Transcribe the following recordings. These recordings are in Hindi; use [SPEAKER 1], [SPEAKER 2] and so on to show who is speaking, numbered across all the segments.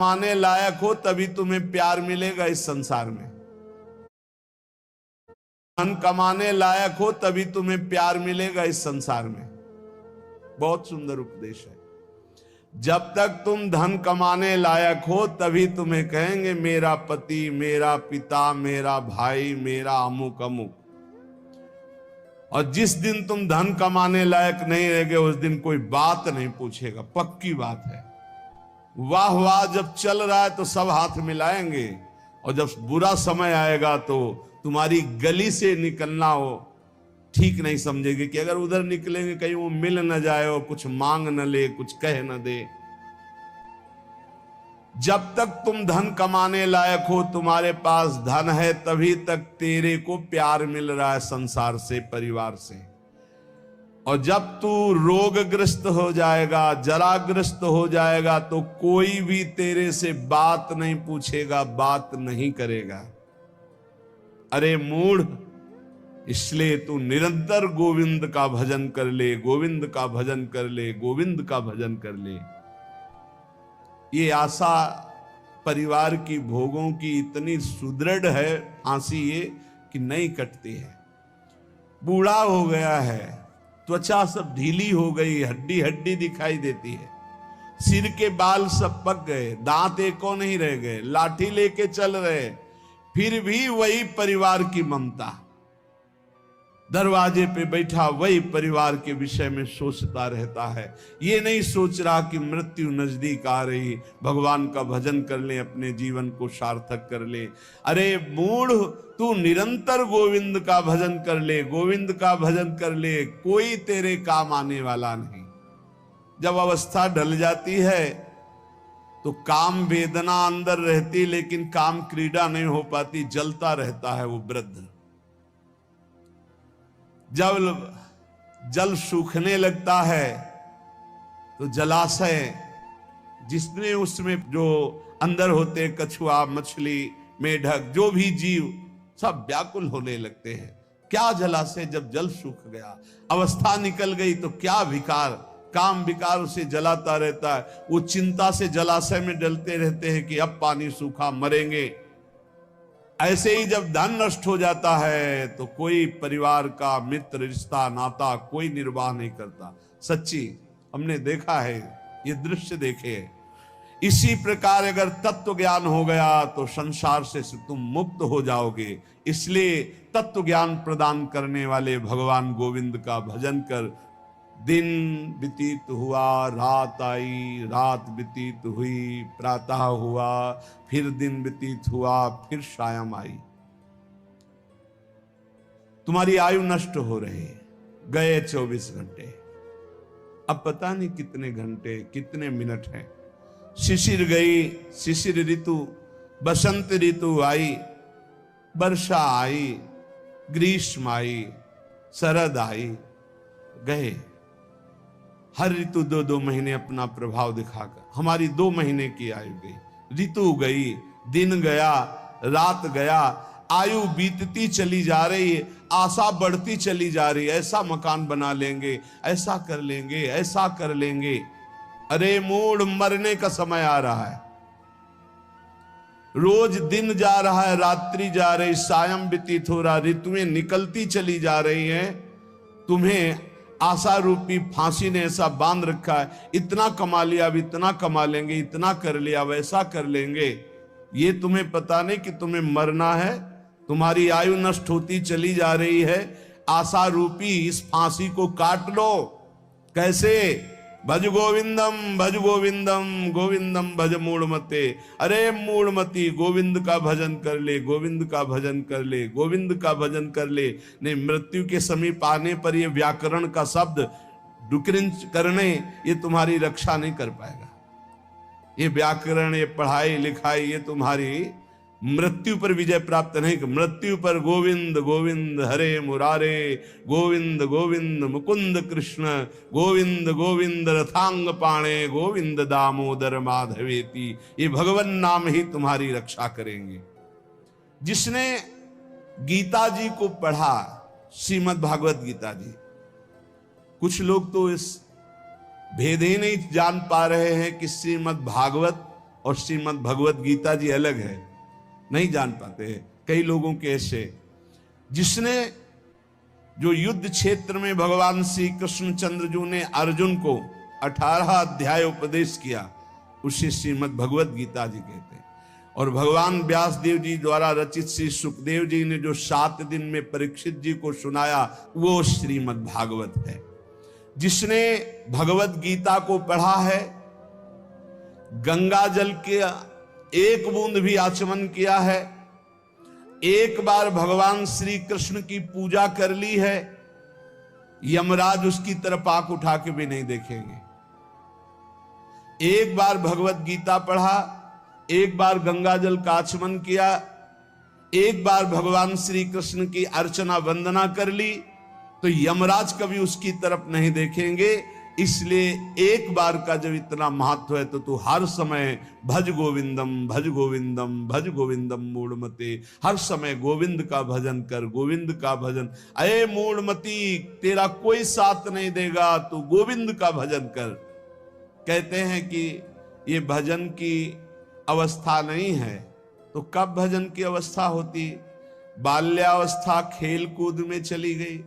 [SPEAKER 1] कमाने लायक हो तभी तुम्हें प्यार मिलेगा इस संसार में। धन कमाने लायक हो तभी तुम्हें प्यार मिलेगा इस संसार में। बहुत सुंदर उपदेश है। जब तक तुम धन कमाने लायक हो तभी तुम्हें कहेंगे मेरा पति, मेरा पिता, मेरा भाई, मेरा अमुक अमुक। और जिस दिन तुम धन कमाने लायक नहीं रहोगे उस दिन कोई बात नहीं पूछेगा, पक्की बात है। वाह वाह जब चल रहा है तो सब हाथ मिलाएंगे, और जब बुरा समय आएगा तो तुम्हारी गली से निकलना हो ठीक नहीं समझेगी कि अगर उधर निकलेंगे कहीं वो मिल न जाए और कुछ मांग न ले, कुछ कह न दे। जब तक तुम धन कमाने लायक हो, तुम्हारे पास धन है, तभी तक तेरे को प्यार मिल रहा है संसार से, परिवार से। और जब तू रोगग्रस्त हो जाएगा, जराग्रस्त हो जाएगा, तो कोई भी तेरे से बात नहीं पूछेगा, बात नहीं करेगा। अरे मूढ़, इसलिए तू निरंतर गोविंद का भजन कर ले, गोविंद का भजन कर ले, गोविंद का भजन कर ले। ये आशा परिवार की, भोगों की इतनी सुदृढ़ है फांसी ये कि नहीं कटती है। बूढ़ा हो गया है, त्वचा सब ढीली हो गई, हड्डी हड्डी दिखाई देती है, सिर के बाल सब पक गए, दांत एको नहीं रह गए, लाठी लेके चल रहे, फिर भी वही परिवार की ममता। दरवाजे पे बैठा वही परिवार के विषय में सोचता रहता है। ये नहीं सोच रहा कि मृत्यु नजदीक आ रही, भगवान का भजन कर ले, अपने जीवन को सार्थक कर ले। अरे मूढ़, तू निरंतर गोविंद का भजन कर ले, गोविंद का भजन कर ले, कोई तेरे काम आने वाला नहीं। जब अवस्था ढल जाती है तो काम वेदना अंदर रहती, लेकिन काम क्रीड़ा नहीं हो पाती, जलता रहता है वो वृद्ध। जब जल सूखने लगता है तो जलाशय, जिसने उसमें जो अंदर होते, कछुआ, मछली, मेढक, जो भी जीव, सब व्याकुल होने लगते हैं। क्या जलाशय, जब जल सूख गया, अवस्था निकल गई, तो क्या विकार, काम विकार उसे जलाता रहता है। वो चिंता से जलाशय में डलते रहते हैं कि अब पानी सूखा, मरेंगे। ऐसे ही जब धन नष्ट हो जाता है तो कोई परिवार का मित्र, रिश्ता, नाता कोई निर्वाह नहीं करता। सच्ची हमने देखा है, ये दृश्य देखे। इसी प्रकार अगर तत्व ज्ञान हो गया तो संसार से तुम मुक्त हो जाओगे। इसलिए तत्व ज्ञान प्रदान करने वाले भगवान गोविंद का भजन कर। दिन व्यतीत हुआ, रात आई, रात व्यतीत हुई, प्रातः हुआ, फिर दिन व्यतीत हुआ, फिर सायं आई। तुम्हारी आयु नष्ट हो रही, गए 24 घंटे, अब पता नहीं कितने घंटे, कितने मिनट हैं। शिशिर गई, शिशिर ऋतु, बसंत ऋतु आई, वर्षा आई, ग्रीष्म आई, शरद आई, गए। हर ऋतु 2-2 महीने अपना प्रभाव दिखाकर हमारी 2 महीने की आयु गई। ऋतु गई, दिन गया, रात गया, आयु बीतती चली जा रही है, आशा बढ़ती चली जा रही है। ऐसा मकान बना लेंगे, ऐसा कर लेंगे, ऐसा कर लेंगे। अरे मूढ़, मरने का समय आ रहा है। रोज दिन जा रहा है, रात्रि जा रही, सायं व्यतीत हो रहा, ऋतुएं निकलती चली जा रही हैं। तुम्हें आशा रूपी फांसी ने ऐसा बांध रखा है, इतना कमा लिया, अब इतना कमा लेंगे, इतना कर लिया, वैसा कर लेंगे। ये तुम्हें पता नहीं कि तुम्हें मरना है, तुम्हारी आयु नष्ट होती चली जा रही है। आशा रूपी इस फांसी को काट लो। कैसे? भज गोविंदम, भज गोविंदम, गोविंदम भज मूढ़मते। अरे मूढ़मती, गोविंद का भजन कर ले, गोविंद का भजन कर ले, गोविंद का भजन कर ले। नहीं, मृत्यु के समीप आने पर ये व्याकरण का शब्द डुक्रिंच करने, ये तुम्हारी रक्षा नहीं कर पाएगा। ये व्याकरण, ये पढ़ाई लिखाई, ये तुम्हारी मृत्यु पर विजय प्राप्त नहीं। मृत्यु पर गोविंद गोविंद हरे मुरारे, गोविंद गोविंद मुकुंद कृष्ण, गोविंद गोविंद रथांग पाणे, गोविंद दामोदर माधवेति। ये भगवान नाम ही तुम्हारी रक्षा करेंगे। जिसने गीता जी को पढ़ा, श्रीमद् भागवत गीता जी, कुछ लोग तो इस भेद ही नहीं जान पा रहे हैं कि श्रीमद् भागवत और श्रीमद् भगवत गीता जी अलग है, नहीं जान पाते हैं कई लोगों के ऐसे। जिसने जो युद्ध क्षेत्र में भगवान श्री कृष्णचंद्र जी ने अर्जुन को 18 अध्याय उपदेश किया, उसे श्रीमद् भगवत गीता जी कहते हैं। और भगवान व्यास देव जी द्वारा रचित श्री सुखदेव जी ने जो 7 दिन में परीक्षित जी को सुनाया, वो श्रीमद् भागवत है। जिसने भगवत गीता को पढ़ा है, गंगा जल के एक बूंद भी आचमन किया है, एक बार भगवान श्री कृष्ण की पूजा कर ली है, यमराज उसकी तरफ आंख उठा के भी नहीं देखेंगे। एक बार भगवत गीता पढ़ा, एक बार गंगा जल का आचमन किया, एक बार भगवान श्री कृष्ण की अर्चना वंदना कर ली, तो यमराज कभी उसकी तरफ नहीं देखेंगे। इसलिए एक बार का जब इतना महत्व है, तो तू हर समय भज गोविंदम भज गोविंदम भज गोविंदम मूढ़मते, हर समय गोविंद का भजन कर, गोविंद का भजन। अये मूढ़मती, तेरा कोई साथ नहीं देगा, तू गोविंद का भजन कर। कहते हैं कि ये भजन की अवस्था नहीं है, तो कब भजन की अवस्था होती? बाल्यावस्था खेल कूद में चली गई,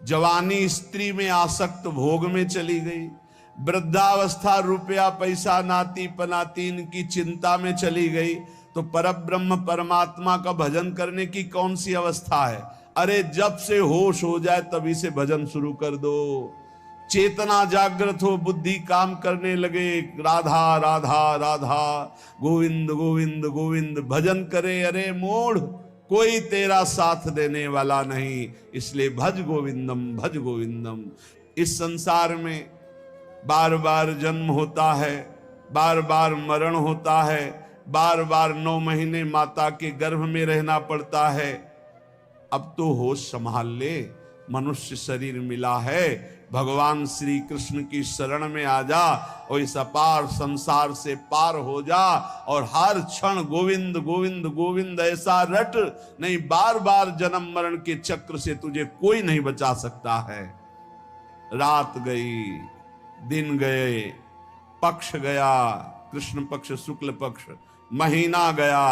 [SPEAKER 1] जवानी स्त्री में आसक्त भोग में चली गई, वृद्धावस्था रुपया पैसा नाती पनातीन की चिंता में चली गई, तो परब्रह्म परमात्मा का भजन करने की कौन सी अवस्था है? अरे जब से होश हो जाए तभी से भजन शुरू कर दो। चेतना जागृत हो, बुद्धि काम करने लगे, राधा राधा राधा, गोविंद गोविंद गोविंद भजन करे। अरे मूढ़, कोई तेरा साथ देने वाला नहीं, इसलिए भज गोविंदम भज गोविंदम। इस संसार में बार बार जन्म होता है, बार बार मरण होता है, बार बार 9 महीने माता के गर्भ में रहना पड़ता है। अब तो होश संभाल ले, मनुष्य शरीर मिला है, भगवान श्री कृष्ण की शरण में आ जा और इस अपार संसार से पार हो जा, और हर क्षण गोविंद गोविंद गोविंद ऐसा रट, नहीं बार बार जन्म मरण के चक्र से तुझे कोई नहीं बचा सकता है। रात गई, दिन गए, पक्ष गया, कृष्ण पक्ष शुक्ल पक्ष, महीना गया,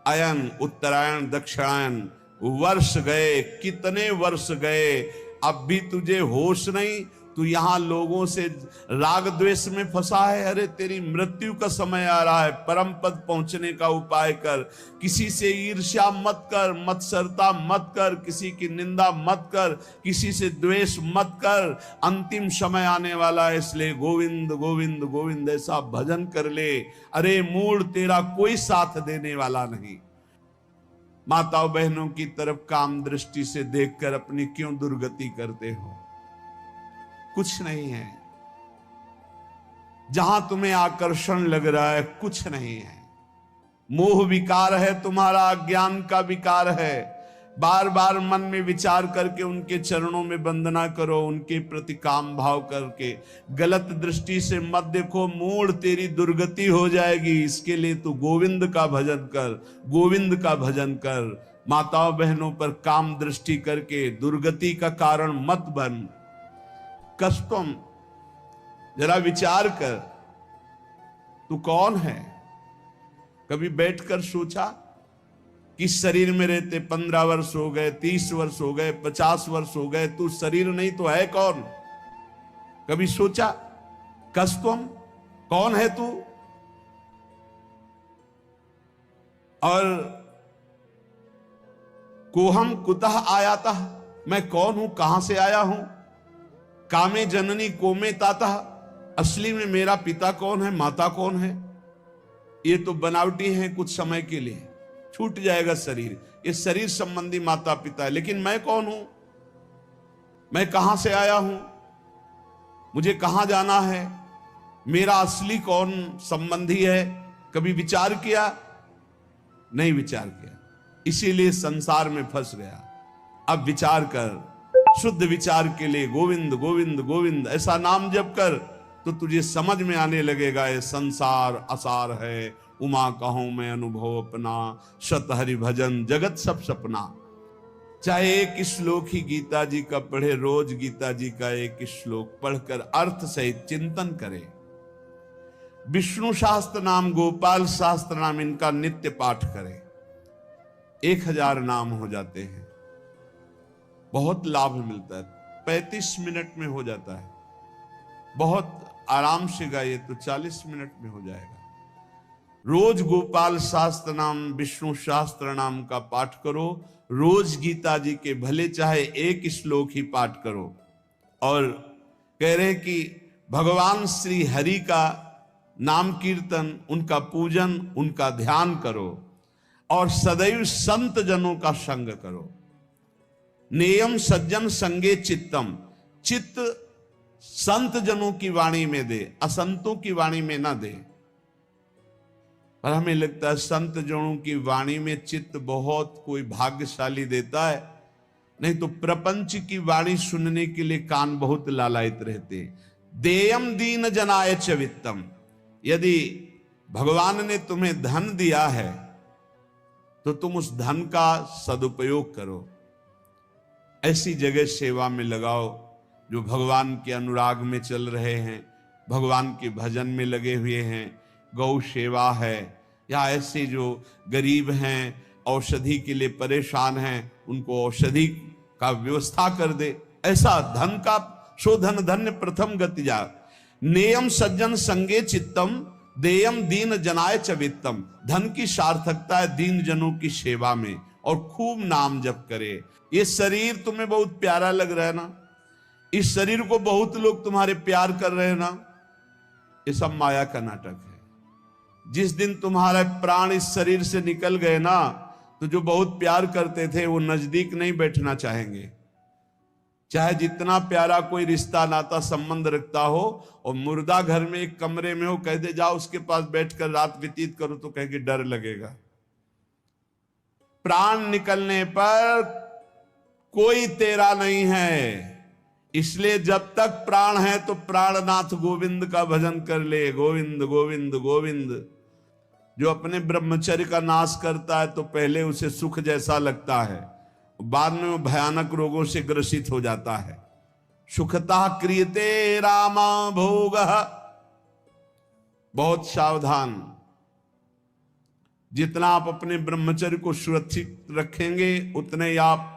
[SPEAKER 1] अयन उत्तरायण दक्षिणायन, वर्ष गए, कितने वर्ष गए, अब भी तुझे होश नहीं। तू यहां लोगों से राग द्वेष में फंसा है। अरे तेरी मृत्यु का समय आ रहा है, परम पद पहुंचने का उपाय कर। किसी से ईर्ष्या मत कर, मत्सरता मत कर, किसी की निंदा मत कर, किसी से द्वेष मत कर। अंतिम समय आने वाला है, इसलिए गोविंद गोविंद गोविंद ऐसा भजन कर ले। अरे मूढ़, तेरा कोई साथ देने वाला नहीं। माताओं बहनों की तरफ काम दृष्टि से देखकर अपनी क्यों दुर्गति करते हो? कुछ नहीं है। जहां तुम्हें आकर्षण लग रहा है, कुछ नहीं है। मोह विकार है तुम्हारा, अज्ञान का विकार है। बार बार मन में विचार करके उनके चरणों में वंदना करो, उनके प्रति काम भाव करके। गलत दृष्टि से मत देखो, मूढ़, तेरी दुर्गति हो जाएगी। इसके लिए तू गोविंद का भजन कर, गोविंद का भजन कर। माताओं बहनों पर काम दृष्टि करके दुर्गति का कारण मत बन। कष्टम, जरा विचार कर, तू कौन है? कभी बैठकर सोचा कि शरीर में रहते 15 वर्ष हो गए, 30 वर्ष हो गए, 50 वर्ष हो गए, तू शरीर नहीं तो है कौन? कभी सोचा? कष्टम, कौन है तू? और कोहम कुतः आयाता, मैं कौन हूं, कहां से आया हूं? कामे जननी कोमे ताता, असली में मेरा पिता कौन है, माता कौन है? ये तो बनावटी है, कुछ समय के लिए छूट जाएगा शरीर। ये शरीर संबंधी माता पिता है, लेकिन मैं कौन हूं? मैं कहां से आया हूं? मुझे कहां जाना है? मेरा असली कौन संबंधी है? कभी विचार किया? नहीं विचार किया, इसीलिए संसार में फंस गया। अब विचार कर, शुद्ध विचार के लिए गोविंद गोविंद गोविंद ऐसा नाम जप कर, तो तुझे समझ में आने लगेगा ये संसार असार है। उमा कहूं मैं अनुभव अपना, शत हरि भजन जगत सब सपना। चाहे एक श्लोक ही गीता जी का पढ़े, रोज गीता जी का एक श्लोक पढ़कर अर्थ सहित चिंतन करे। विष्णु शास्त्र नाम, गोपाल शास्त्र नाम, इनका नित्य पाठ करें, 1000 नाम हो जाते हैं। बहुत लाभ मिलता है, 35 मिनट में हो जाता है। बहुत आराम से गाइए तो 40 मिनट में हो जाएगा। रोज गोपाल शास्त्र नाम, विष्णु शास्त्र नाम का पाठ करो। रोज गीता जी के भले चाहे एक श्लोक ही पाठ करो। और कह रहे कि भगवान श्री हरि का नाम कीर्तन, उनका पूजन, उनका ध्यान करो और सदैव संत जनों का संग करो। नेयम सज्जन संगे चित्तम, चित्त संत जनों की वाणी में दे, असंतों की वाणी में ना दे। पर हमें लगता है संत जनों की वाणी में चित्त बहुत कोई भाग्यशाली देता है, नहीं तो प्रपंच की वाणी सुनने के लिए कान बहुत लालायित रहते। देयम दीन जनाय च वित्तम, यदि भगवान ने तुम्हें धन दिया है तो तुम उस धन का सदुपयोग करो। ऐसी जगह सेवा में लगाओ जो भगवान के अनुराग में चल रहे हैं, भगवान के भजन में लगे हुए हैं। गौ सेवा है, या ऐसे जो गरीब हैं, औषधि के लिए परेशान हैं, उनको औषधि का व्यवस्था कर दे। ऐसा धन का शोधन धन्य प्रथम गति जा। नेयम सज्जन संगे चित्तम, देयम दीन जनाय च वित्तम। धन की सार्थकता है दीन जनों की सेवा में, और खूब नाम जप करे। ये शरीर तुम्हें बहुत प्यारा लग रहा है ना, इस शरीर को बहुत लोग तुम्हारे प्यार कर रहे हैं ना, ये सब माया का नाटक है। जिस दिन तुम्हारा प्राण इस शरीर से निकल गए ना, तो जो बहुत प्यार करते थे वो नजदीक नहीं बैठना चाहेंगे। चाहे जितना प्यारा कोई रिश्ता नाता संबंध रखता हो, और मुर्दा घर में एक कमरे में हो, कह दे जाओ उसके पास बैठकर रात व्यतीत करो, तो कहेंगे डर लगेगा। प्राण निकलने पर कोई तेरा नहीं है, इसलिए जब तक प्राण है तो प्राणनाथ गोविंद का भजन कर ले। गोविंद गोविंद गोविंद। जो अपने ब्रह्मचर्य का नाश करता है तो पहले उसे सुख जैसा लगता है, बाद में वो भयानक रोगों से ग्रसित हो जाता है। सुखता क्रियते रामा भोग। बहुत सावधान। जितना आप अपने ब्रह्मचर्य को सुरक्षित रखेंगे उतने आप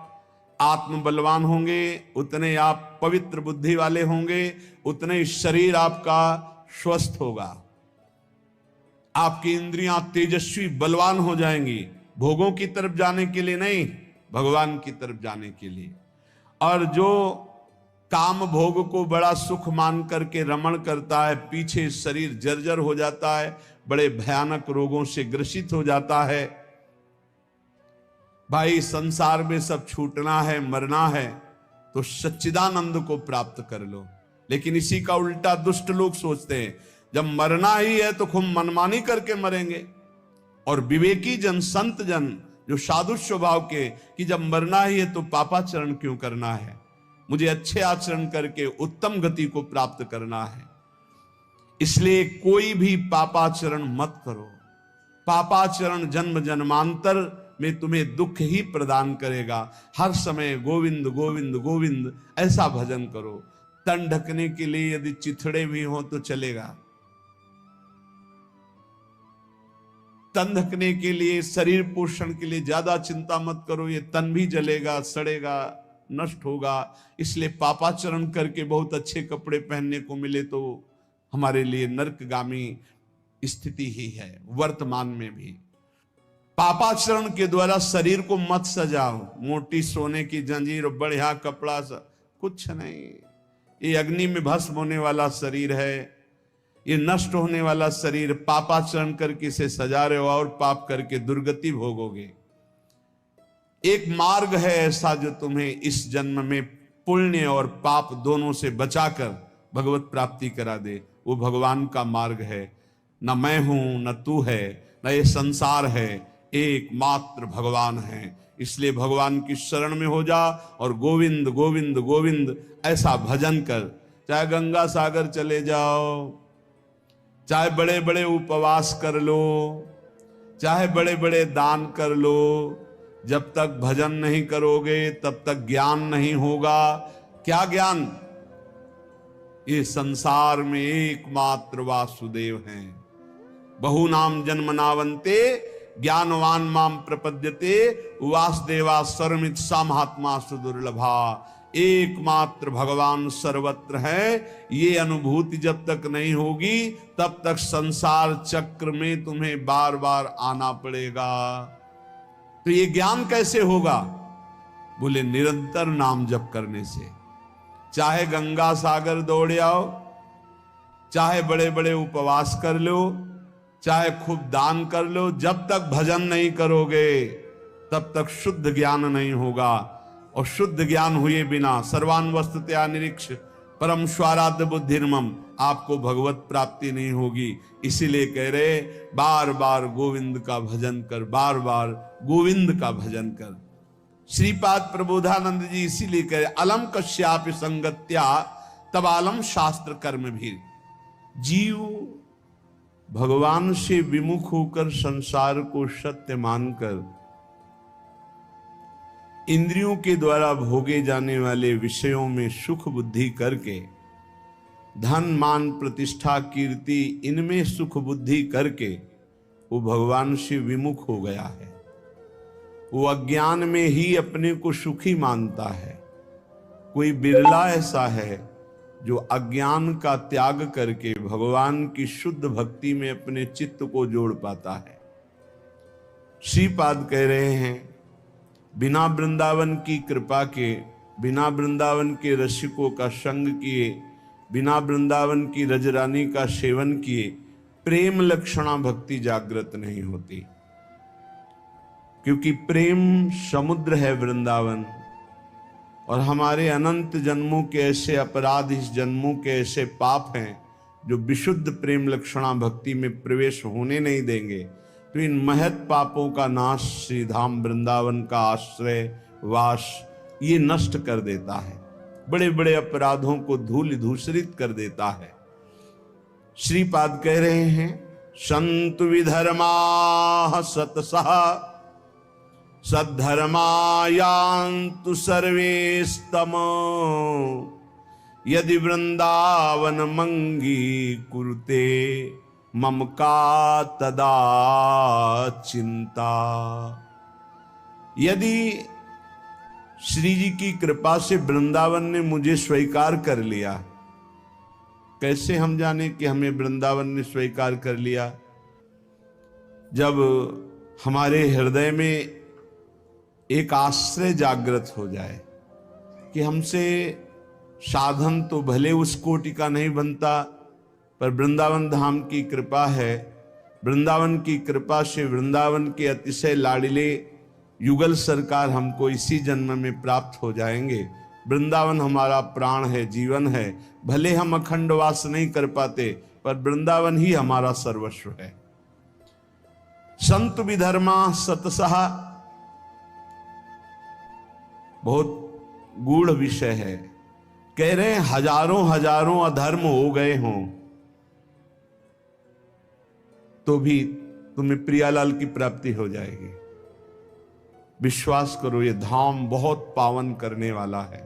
[SPEAKER 1] आत्म बलवान होंगे, उतने आप पवित्र बुद्धि वाले होंगे, उतने शरीर आपका स्वस्थ होगा, आपकी इंद्रियां तेजस्वी बलवान हो जाएंगी। भोगों की तरफ जाने के लिए नहीं, भगवान की तरफ जाने के लिए। और जो काम भोग को बड़ा सुख मान करके रमण करता है, पीछे शरीर जर्जर हो जाता है, बड़े भयानक रोगों से ग्रसित हो जाता है। भाई संसार में सब छूटना है, मरना है, तो सच्चिदानंद को प्राप्त कर लो। लेकिन इसी का उल्टा दुष्ट लोग सोचते हैं, जब मरना ही है तो खूब मनमानी करके मरेंगे। और विवेकी जन, संत जन जो साधु स्वभाव के, कि जब मरना ही है तो पापाचरण क्यों करना है, मुझे अच्छे आचरण करके उत्तम गति को प्राप्त करना है। इसलिए कोई भी पापाचरण मत करो। पापाचरण जन्म जन्मांतर में तुम्हें दुख ही प्रदान करेगा। हर समय गोविंद गोविंद गोविंद ऐसा भजन करो। तन ढकने के लिए यदि चिथड़े भी हो तो चलेगा, तन ढकने के लिए, शरीर पोषण के लिए ज्यादा चिंता मत करो, ये तन भी जलेगा, सड़ेगा, नष्ट होगा। इसलिए पापाचरण करके बहुत अच्छे कपड़े पहनने को मिले तो हमारे लिए नरकगामी स्थिति ही है। वर्तमान में भी पापाचरण के द्वारा शरीर को मत सजाओ, मोटी सोने की जंजीर, बढ़िया कपड़ा, कुछ नहीं। ये अग्नि में भस्म होने वाला शरीर है, ये नष्ट होने वाला शरीर। पापाचरण करके इसे सजा रहे हो और पाप करके दुर्गति भोगोगे। एक मार्ग है ऐसा जो तुम्हें इस जन्म में पुण्य और पाप दोनों से बचाकर भगवत प्राप्ति करा दे। वो भगवान का मार्ग है। न मैं हूं, न तू है, न ये संसार है, एकमात्र भगवान है। इसलिए भगवान की शरण में हो जा और गोविंद गोविंद गोविंद ऐसा भजन कर। चाहे गंगा सागर चले जाओ, चाहे बड़े बड़े उपवास कर लो, चाहे बड़े बड़े दान कर लो, जब तक भजन नहीं करोगे तब तक ज्ञान नहीं होगा। क्या ज्ञान? ये संसार में एकमात्र वासुदेव हैं। बहु नाम जन्मनावंते ज्ञानवान माम प्रपद्यते वासुदेवा सर्वमित सा महात्मा सुदुर्लभा। एकमात्र भगवान सर्वत्र है, ये अनुभूति जब तक नहीं होगी तब तक संसार चक्र में तुम्हें बार बार आना पड़ेगा। तो ये ज्ञान कैसे होगा? बोले निरंतर नाम जप करने से। चाहे गंगा सागर दौड़ आओ, चाहे बड़े बड़े उपवास कर लो, चाहे खूब दान कर लो, जब तक भजन नहीं करोगे तब तक शुद्ध ज्ञान नहीं होगा। और शुद्ध ज्ञान हुए बिना सर्वान वस्तुतया निरीक्ष परम स्वाराध्य बुद्धिर्मम, आपको भगवत प्राप्ति नहीं होगी। इसीलिए कह रहे बार बार गोविंद का भजन कर, बार बार गोविंद का भजन कर। श्रीपाद प्रबोधानंद जी इसीलिए कह रहे अलम कश्यापि संगत्या तब आलम शास्त्र कर्म भी। जीव भगवान से विमुख होकर संसार को सत्य मानकर इंद्रियों के द्वारा भोगे जाने वाले विषयों में सुख बुद्धि करके, धन मान प्रतिष्ठा कीर्ति इनमें सुख बुद्धि करके वो भगवान से विमुख हो गया है। वो अज्ञान में ही अपने को सुखी मानता है। कोई बिरला ऐसा है जो अज्ञान का त्याग करके भगवान की शुद्ध भक्ति में अपने चित्त को जोड़ पाता है। श्रीपाद कह रहे हैं बिना वृंदावन की कृपा के, बिना वृंदावन के रसिकों का संग किए, बिना वृंदावन की रजरानी का सेवन किए प्रेम लक्षणा भक्ति जागृत नहीं होती। क्योंकि प्रेम समुद्र है वृंदावन, और हमारे अनंत जन्मों के ऐसे अपराध, इस जन्मों के ऐसे पाप हैं जो विशुद्ध प्रेम लक्षणा भक्ति में प्रवेश होने नहीं देंगे। तो इन महत पापों का नाश श्रीधाम वृंदावन का आश्रय वास ये नष्ट कर देता है, बड़े बड़े अपराधों को धूल धूसरित कर देता है। श्रीपाद कह रहे हैं संतु विधर्मा सतसः सद्धर्मायान्तु सर्वेस्तम यदि वृंदावन मंगी कुरुते मम का तदा चिंता। यदि श्री जी की कृपा से वृंदावन ने मुझे स्वीकार कर लिया, कैसे हम जाने कि हमें वृंदावन ने स्वीकार कर लिया? जब हमारे हृदय में एक आश्रय जागृत हो जाए कि हमसे साधन तो भले उस कोटि का नहीं बनता, पर वृंदावन धाम की कृपा है। वृंदावन की कृपा से वृंदावन के अतिशय लाडिले युगल सरकार हमको इसी जन्म में प्राप्त हो जाएंगे। वृंदावन हमारा प्राण है, जीवन है। भले हम अखंड वास नहीं कर पाते, पर वृंदावन ही हमारा सर्वस्व है। संत विधर्मा सतसः बहुत गूढ़ विषय है। कह रहे हैं हजारों हजारों अधर्म हो गए हों तो भी तुम्हें प्रियालाल की प्राप्ति हो जाएगी। विश्वास करो, ये धाम बहुत पावन करने वाला है।